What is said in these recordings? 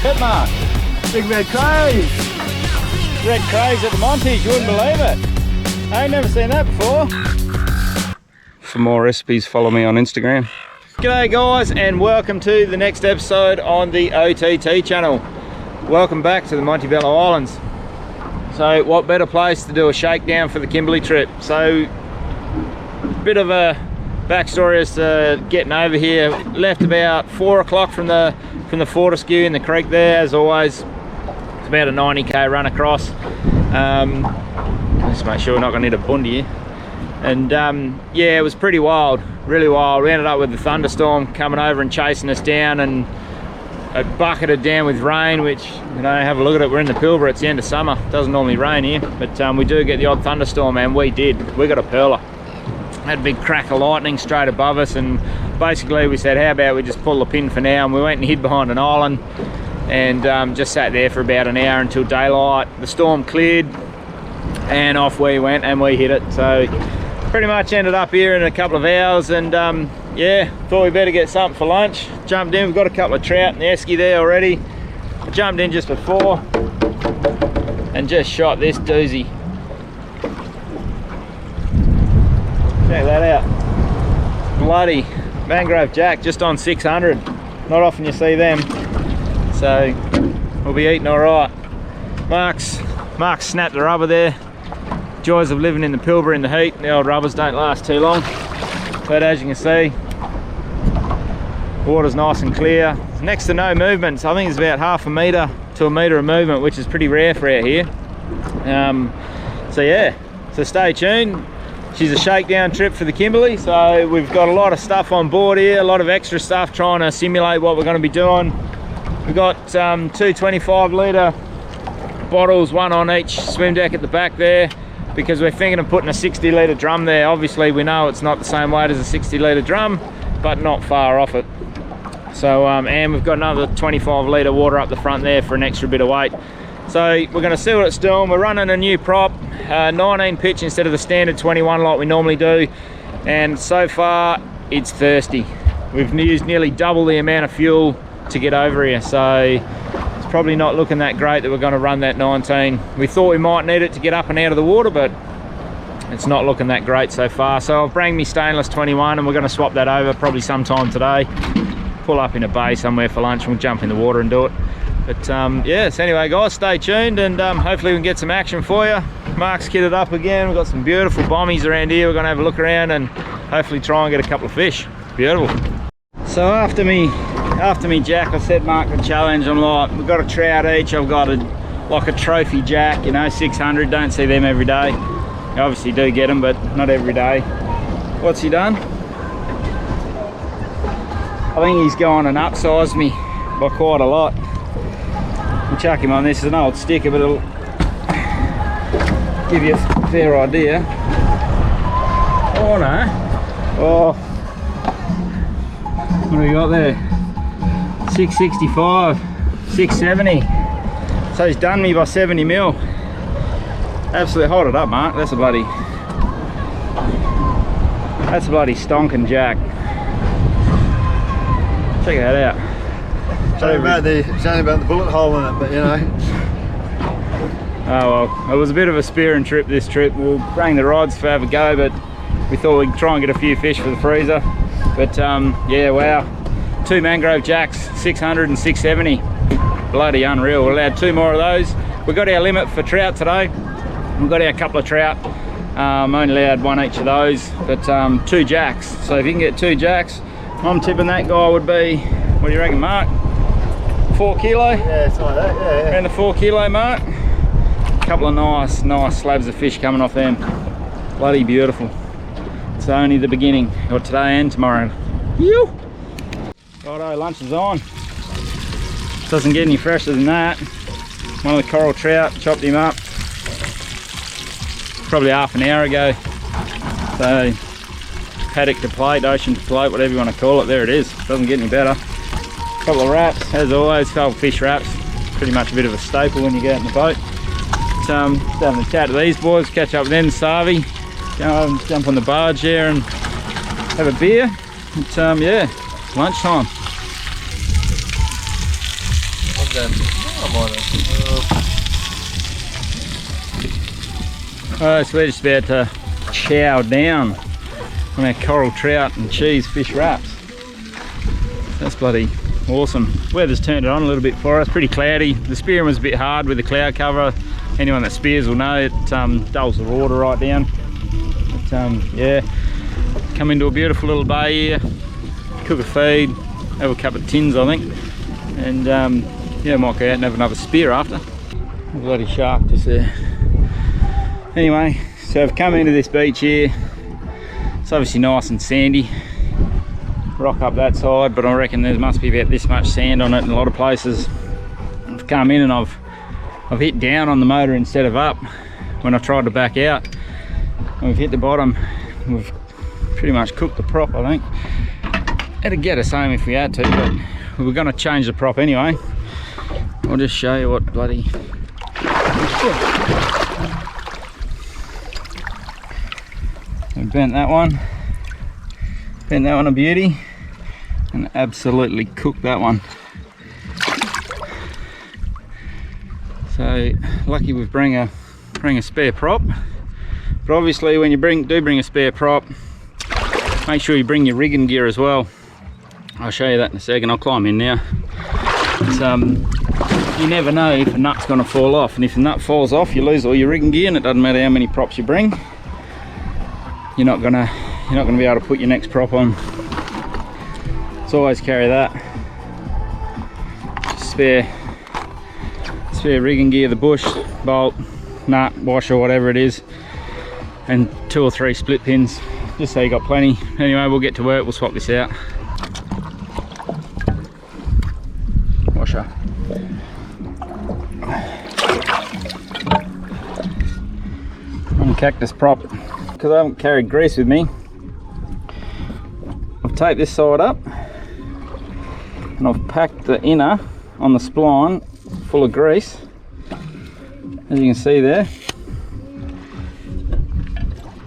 hit mark. Big red craze. Red craze at the Monties, you wouldn't believe it. I ain't never seen that before. For more recipes, follow me on Instagram. G'day guys, and welcome to the next episode on the OTT channel. Welcome back to the Montebello Islands. So what better place to do a shakedown for the Kimberly trip. So a bit of a backstory as to getting over here. Left about 4 o'clock from the Fortescue in the creek there. As always, it's about a 90k run across. Just make sure we're not going to hit a bundi here. And yeah, it was pretty wild, really wild. We ended up with the thunderstorm coming over and chasing us down, and it bucketed down with rain, which, you know, have a look at it, we're in the Pilbara, it's the end of summer, it doesn't normally rain here, but we do get the odd thunderstorm, and we did. We got a perler. Had a big crack of lightning straight above us, and basically we said, how about we just pull the pin for now, and we went and hid behind an island and just sat there for about an hour until daylight. The storm cleared and off we went, and we hit it. So pretty much ended up here in a couple of hours, and yeah, thought we better get something for lunch. Jumped in, we've got a couple of trout in the esky there already. I jumped in just before and just shot this doozy. Check that out. Bloody mangrove jack just on 600. Not often you see them. So we'll be eating all right. Mark's snapped the rubber there. Joys of living in the Pilbara in the heat. The old rubbers don't last too long. But as you can see, water's nice and clear. It's next to no movement. So I think it's about half a metre to a metre of movement, which is pretty rare for out here. So yeah, so stay tuned. She's a shakedown trip for the Kimberly. So we've got a lot of stuff on board here, a lot of extra stuff trying to simulate what we're going to be doing. We've got 2 25 litre bottles, one on each swim deck at the back there, because we're thinking of putting a 60 litre drum there. Obviously we know it's not the same weight as a 60 litre drum, but not far off it. So and we've got another 25 litre water up the front there for an extra bit of weight. So we're going to see what it's doing. We're running a new prop, 19 pitch instead of the standard 21 like we normally do, and so far it's thirsty. We've used nearly double the amount of fuel to get over here, so it's probably not looking that great that we're going to run that 19. We thought we might need it to get up and out of the water, but it's not looking that great so far. So I'll bring me stainless 21 and we're going to swap that over probably sometime today. Pull up in a bay somewhere for lunch and we'll jump in the water and do it. But yeah, so anyway guys, stay tuned, and hopefully we can get some action for you. Mark's kitted up again. We've got some beautiful bommies around here. We're going to have a look around and hopefully try and get a couple of fish. Beautiful. So after me jack, I set Mark the challenge. I'm like, we've got a trout each. I've got like a trophy jack, you know, 600. Don't see them every day. You obviously do get them, but not every day. What's he done? I think he's gone and upsized me by quite a lot. We'll chuck him on. This is an old sticker, but it'll give you a fair idea. Oh no. Oh. What do we got there? 665, 670. So he's done me by 70 mil. Absolutely, hold it up, Mark. That's a bloody stonking jack. Check that out. It's only about the bullet hole in it, but you know. Oh well, it was a bit of a spearing trip this trip. We'll bring the rods for have a go, but we thought we'd try and get a few fish for the freezer. But yeah, wow. 2 mangrove jacks, 600 and 670. Bloody unreal. We're allowed 2 more of those. We got our limit for trout today. We've got our couple of trout. Only allowed 1 each of those, but 2 jacks. So if you can get 2 jacks, I'm tipping that guy would be, what do you reckon, Mark? 4 kilo? Yeah, it's like that, yeah. Around the 4 kilo mark. A couple of nice slabs of fish coming off them. Bloody beautiful. It's only the beginning, or today and tomorrow. Yoo! Righto, lunch is on. Doesn't get any fresher than that. One of the coral trout, chopped him up probably half an hour ago. So paddock to plate, ocean to plate, whatever you want to call it, there it is. Doesn't get any better. Couple of wraps, as always, couple of fish wraps. Pretty much a bit of a staple when you get out in the boat. Just having a chat to these boys, catch up with them, Savi. Jump on the barge there and have a beer. But yeah, lunchtime. then. I might have. Alright, so we're just about to chow down on our coral trout and cheese fish wraps. That's bloody awesome. Weather's turned it on a little bit for us, pretty cloudy. The spearing was a bit hard with the cloud cover. Anyone that spears will know it dulls the water right down. But yeah, come into a beautiful little bay here, cook a feed, have a couple of tins I think, and yeah, might go out and have another spear after. A bloody shark just there. Anyway, so I've come into this beach here. It's obviously nice and sandy. Rock up that side, but I reckon there must be about this much sand on it in a lot of places. I've come in and I've hit down on the motor instead of up when I tried to back out. We've hit the bottom. We've pretty much cooked the prop, I think. It'd get us home if we had to, but we were going to change the prop anyway. I'll just show you what bloody... We bent that one a beauty, and absolutely cooked that one. So lucky we bring a spare prop, but obviously when you do bring a spare prop, make sure you bring your rigging gear as well. I'll show you that in a second. I'll climb in now. You never know if a nut's going to fall off, and if the nut falls off you lose all your rigging gear, and it doesn't matter how many props you bring, you're not gonna be able to put your next prop on. So always carry that. Spare rigging gear, the bush, bolt, nut, washer, whatever it is, and 2 or 3 split pins, just so you got plenty. Anyway, we'll get to work, we'll swap this out. Washer. And cactus prop. Because I haven't carried grease with me, I've taped this side up and I've packed the inner on the spline full of grease, as you can see there,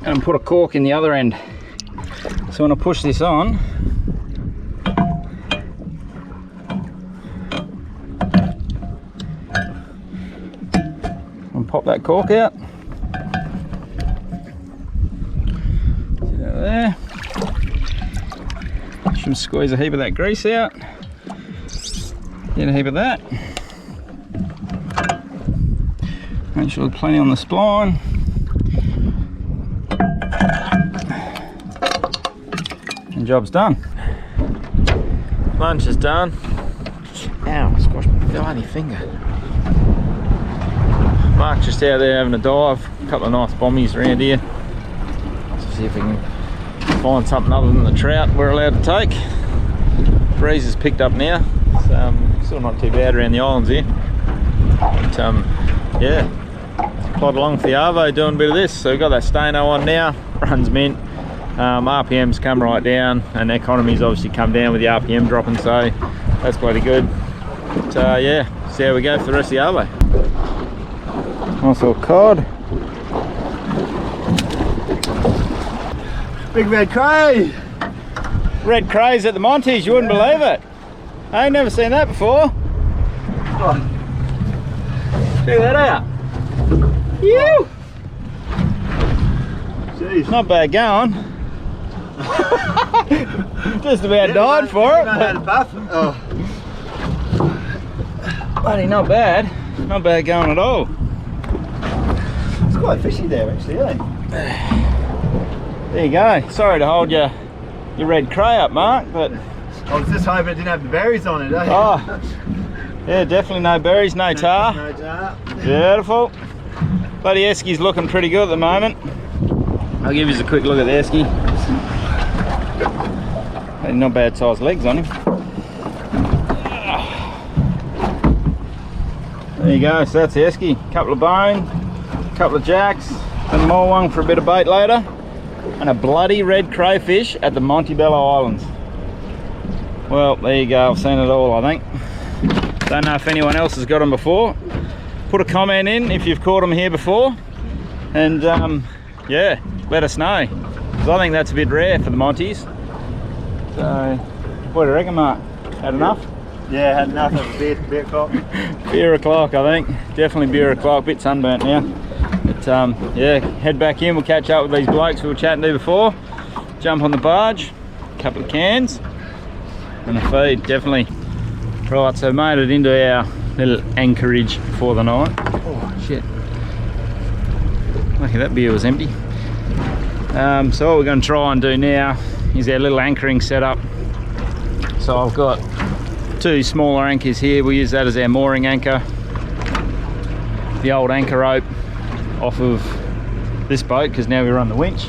and put a cork in the other end. So when I push this on, and pop that cork out. There. Should squeeze a heap of that grease out. Get a heap of that. Make sure there's plenty on the spline. And job's done. Lunch is done. Ow, I squashed my bloody finger. Mark's just out there having a dive. A couple of nice bombies around here. Let's see if we can find something other than the trout we're allowed to take. Breeze has picked up now. It's still not too bad around the islands here. But yeah, plod along for the Arvo doing a bit of this. So we've got that Stano on now, runs mint. RPM's come right down, and the economy's obviously come down with the RPM dropping, so that's bloody good. But yeah, see how we go for the rest of the Arvo. Nice little cod. Big red cray! Red crays at the Montes, you wouldn't believe it. I ain't never seen that before. Oh. Check that out. Ew! Jeez. Not bad going. Just about died for it. Oh. Buddy, not bad. Not bad going at all. It's quite fishy there actually, eh? There you go. Sorry to hold your red cray up, Mark, but I was just hoping it didn't have the berries on it, eh? oh, yeah, definitely no berries, no tar. No tar. Beautiful. Bloody Esky's looking pretty good at the moment. I'll give you a quick look at the Esky. Not bad sized legs on him. There you go, so that's the Esky. Couple of bone, couple of jacks, and more one for a bit of bait later. And a bloody red crayfish at the Montebello Islands. Well, there you go, I've seen it all, I think. Don't know if anyone else has got them before. Put a comment in if you've caught them here before. And yeah, let us know. Because I think that's a bit rare for the Monties. So, what do you reckon, Mark? Had enough? Yeah, had enough of a beer o'clock. Beer o'clock, I think. Definitely beer o'clock. Bit sunburnt now. But yeah, head back in. We'll catch up with these blokes we were chatting to before. Jump on the barge. A couple of cans. And a feed, definitely. Right, so made it into our little anchorage for the night. Oh, shit. Lucky that beer was empty. So what we're going to try and do now is our little anchoring setup. So I've got 2 smaller anchors here. We'll use that as our mooring anchor. The old anchor rope off of this boat, because now we run the winch.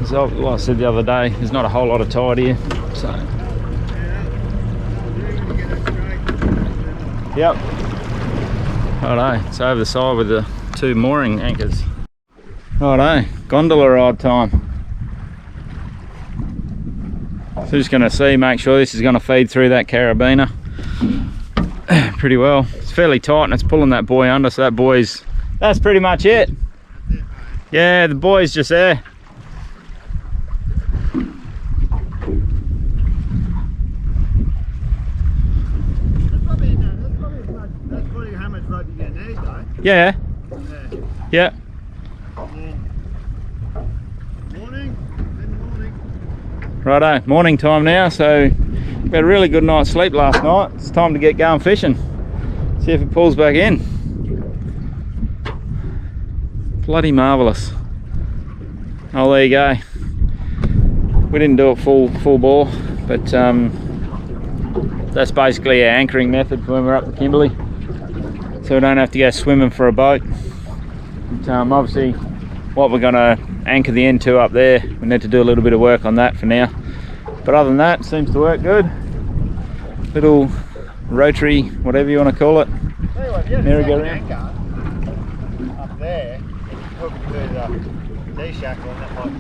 So like I said the other day, there's not a whole lot of tide here, so yep. Righto, it's over the side with the 2 mooring anchors. Righto, gondola ride time. So just going to make sure this is going to feed through that carabiner pretty well. It's fairly tight and it's pulling that buoy under, so that buoy's, that's pretty much it. Yeah, the buoy's just there. That's probably how much rope you're going to need though. Yeah. Yeah. Righto, morning time now, so we had a really good night's sleep last night. It's time to get going fishing. See if it pulls back in. Bloody marvellous. Oh, there you go. We didn't do it full bore, but that's basically our anchoring method for when we're up the Kimberly. So we don't have to go swimming for a boat. But, obviously, what we're going to anchor the end to up there, we need to do a little bit of work on that for now. But other than that, it seems to work good. Little rotary, whatever you want to call it. Merry-go-round. Up there, hook it to the D-shackle and that might...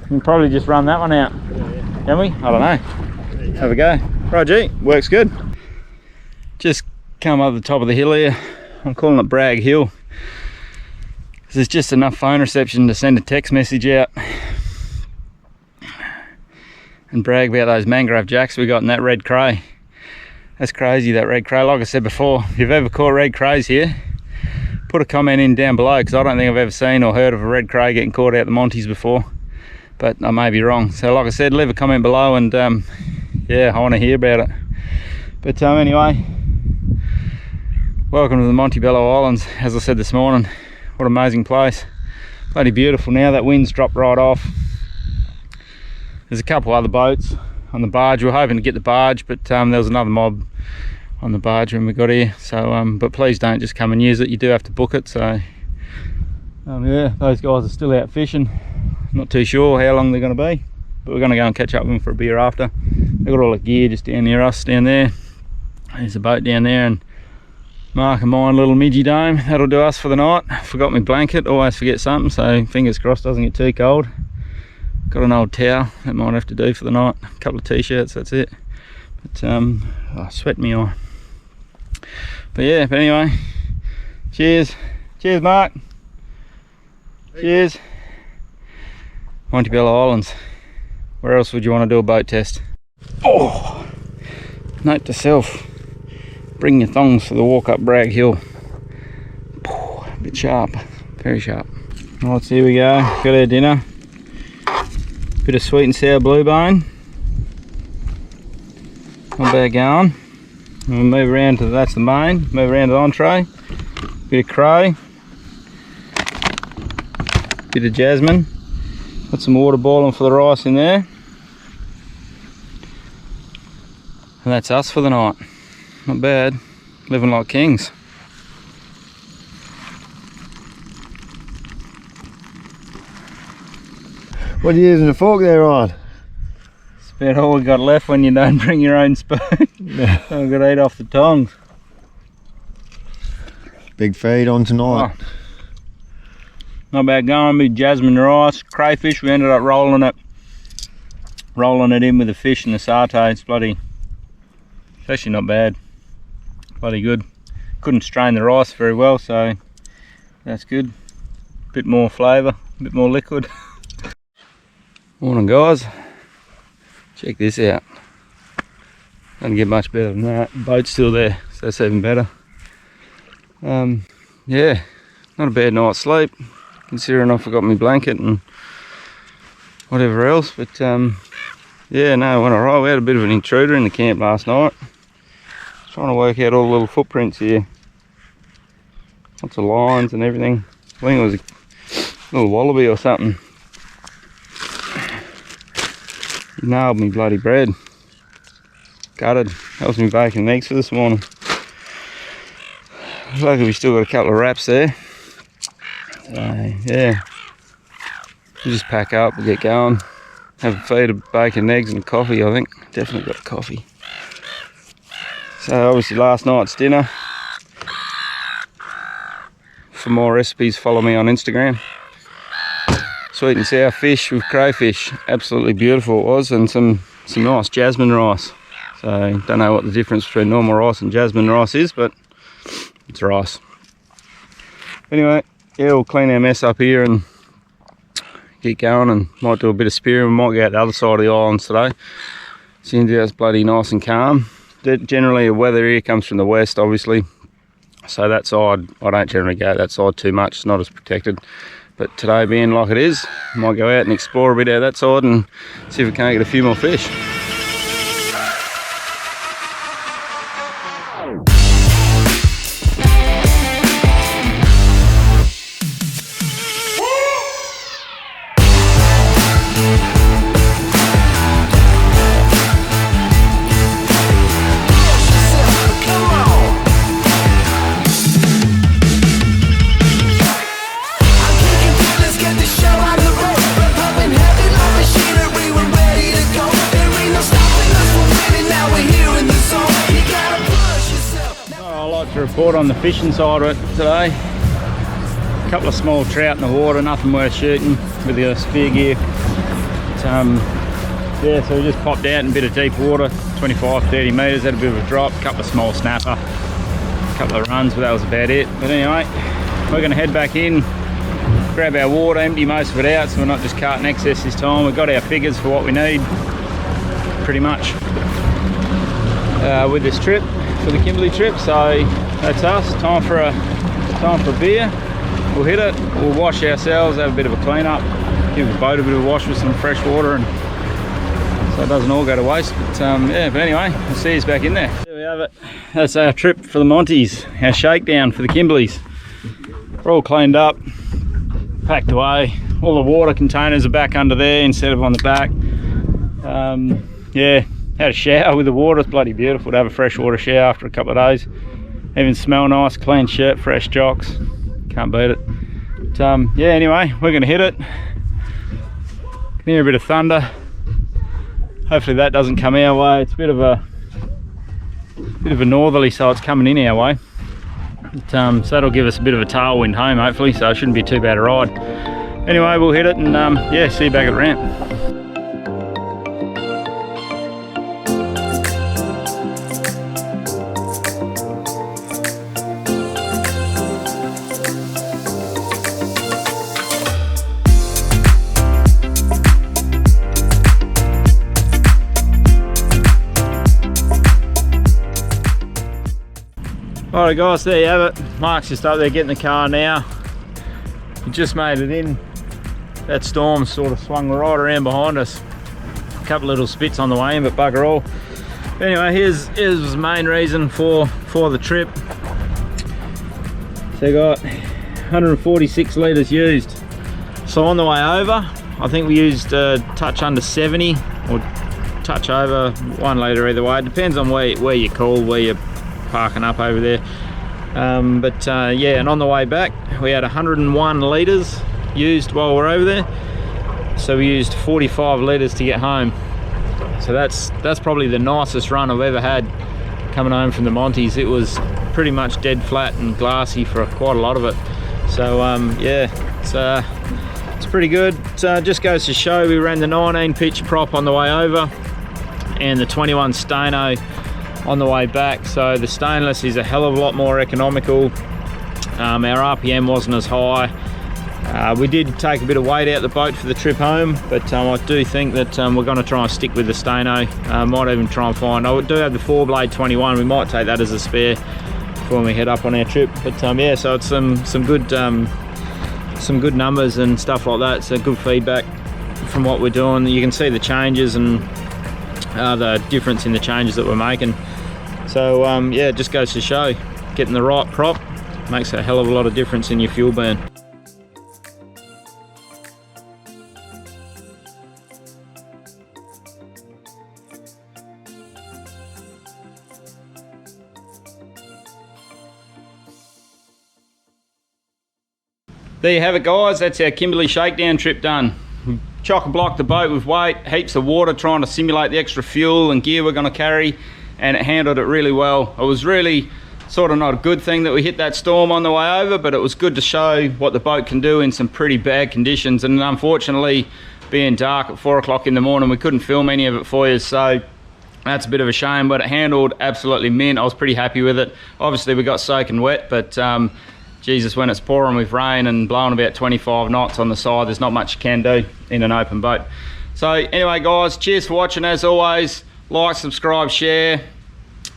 We can probably just run that one out. Yeah. Can we? I don't know. Have a go. Right, gee, works good. Just come up the top of the hill here. I'm calling it Bragg Hill. There's just enough phone reception to send a text message out and brag about those mangrove jacks we got in that red cray. That's crazy, that red cray. Like I said before, if you've ever caught red crays here, put a comment in down below, because I don't think I've ever seen or heard of a red cray getting caught out the Monties before, but I may be wrong. So like I said, leave a comment below and yeah, I want to hear about it. But anyway, welcome to the Montebello Islands. As I said this morning, what an amazing place. Bloody beautiful now. That wind's dropped right off. There's a couple other boats on the barge. We were hoping to get the barge, but there was another mob on the barge when we got here. So but please don't just come and use it. You do have to book it. So yeah, those guys are still out fishing. Not too sure how long they're going to be, but we're going to go and catch up with them for a beer after. They've got all the gear just down near us down there. There's a boat down there, and Mark and mine little midgy dome. That'll do us for the night. Forgot my blanket, always forget something, so fingers crossed doesn't get too cold. Got an old towel, that might have to do for the night. A couple of t-shirts, that's it. But oh, sweat me eye. But yeah, but anyway, cheers. Cheers, Mark. Cheers. Montebello Islands. Where else would you want to do a boat test? Oh, note to self, bring your thongs for the walk up Bragg Hill. A bit sharp, very sharp. Right, so here we go, got our dinner. Bit of sweet and sour blue bone. Not bad going. And we'll move around to, that's the main, move around to the entree. Bit of crow. Bit of jasmine. Got some water boiling for the rice in there. And that's us for the night. Not bad. Living like kings. What are you using a fork there on? It's about all we got left when you don't bring your own spoon. Yeah. I've got to eat off the tongs. Big feed on tonight. Oh. Not bad going. Bit jasmine rice, crayfish. We ended up rolling it in with the fish and the satay. It's bloody, it's actually not bad. Bloody good. Couldn't strain the rice very well, so that's good. Bit more flavour, bit more liquid. Morning guys. Check this out. Doesn't get much better than that. Boat's still there, so that's even better. Yeah, not a bad night's sleep, considering I forgot my blanket and whatever else. But yeah, no, it went alright. We had a bit of an intruder in the camp last night. Trying to work out all the little footprints here. Lots of lines and everything. I think it was a little wallaby or something. He nailed me bloody bread. Gutted. That was me bacon and eggs for this morning. Luckily we still got a couple of wraps there. So yeah, we'll just pack up, we'll get going. Have a feed of bacon and eggs and a coffee, I think. Definitely got a coffee. So obviously last night's dinner. For more recipes, follow me on Instagram. Sweet and sour fish with crayfish. Absolutely beautiful it was, and some nice jasmine rice. So don't know what the difference between normal rice and jasmine rice is, but it's rice. Anyway, yeah, we'll clean our mess up here and get going, and might do a bit of spearing. We might go out the other side of the islands today. Seems it's bloody nice and calm. Generally the weather here comes from the west, obviously. So that side, I don't generally go that side too much, it's not as protected. But today being like it is, I might go out and explore a bit out that side and see if we can't get a few more fish. Report on the fishing side of it today. A couple of small trout in the water, nothing worth shooting with the spear gear. But, yeah, so we just popped out in a bit of deep water, 25-30 metres, had a bit of a drop, a couple of small snapper, a couple of runs, but that was about it. But anyway, we're going to head back in, grab our water, empty most of it out so we're not just carting excess this time. We've got our figures for what we need, pretty much, with this trip, for the Kimberly trip. So that's us. Time for a beer. We'll hit it, we'll wash ourselves, have a bit of a clean up, give the boat a bit of a wash with some fresh water, and so it doesn't all go to waste. But yeah, but anyway, we'll see you back in there. There we have it. That's our trip for the Monties, our shakedown for the Kimberleys. We're all cleaned up, packed away. All the water containers are back under there instead of on the back. Yeah, had a shower with the water. It's bloody beautiful to have a freshwater shower after a couple of days. Even smell nice, clean shirt, fresh jocks. Can't beat it. But yeah, anyway, we're gonna hit it. Can hear a bit of thunder. Hopefully that doesn't come our way. It's a bit of a northerly, so it's coming in our way. But, so that'll give us a bit of a tailwind home, hopefully, so it shouldn't be too bad a ride. Anyway, we'll hit it and yeah, see you back at the ramp. Alright guys, there you have it. Mark's just up there getting the car now. We just made it in. That storm sort of swung right around behind us. A couple little spits on the way in, but bugger all. Anyway, here's the main reason for the trip. So you got 146 litres used. So on the way over, I think we used a touch under 70 or touch over 1 litre either way. It depends on where you call, where you're parking up over there. Yeah, and on the way back we had 101 litres used while we're over there. So we used 45 litres to get home. So that's probably the nicest run I've ever had coming home from the Monties. It was pretty much dead flat and glassy for quite a lot of it. So yeah, it's pretty good. Just goes to show we ran the 19 pitch prop on the way over and the 21 Stano on the way back. So the stainless is a hell of a lot more economical. Our RPM wasn't as high. We did take a bit of weight out the boat for the trip home, but I do think that we're going to try and stick with the Steno. Might even try and find, I do have the 4-blade 21, we might take that as a spare when we head up on our trip. But yeah, so it's some good numbers and stuff like that. So good feedback from what we're doing. You can see the changes and the difference in the changes that we're making. So yeah, it just goes to show, getting the right prop makes a hell of a lot of difference in your fuel burn. There you have it, guys. That's our Kimberly shakedown trip done. Chock-a-block the boat with weight, heaps of water, trying to simulate the extra fuel and gear we're going to carry, and it handled it really well. It was really sort of not a good thing that we hit that storm on the way over, but it was good to show what the boat can do in some pretty bad conditions. And unfortunately, being dark at 4 o'clock in the morning, we couldn't film any of it for you, so that's a bit of a shame, but it handled absolutely mint. I was pretty happy with it. Obviously we got soaking wet, but Jesus, when it's pouring with rain and blowing about 25 knots on the side, there's not much you can do in an open boat. So anyway, guys, cheers for watching. As always, like, subscribe, share,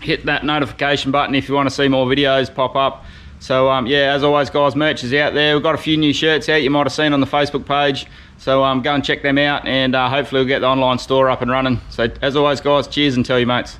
hit that notification button if you want to see more videos pop up. So yeah, as always, guys, merch is out there. We've got a few new shirts out you might have seen on the Facebook page. So go and check them out, and hopefully we'll get the online store up and running. So as always, guys, cheers and tell your mates.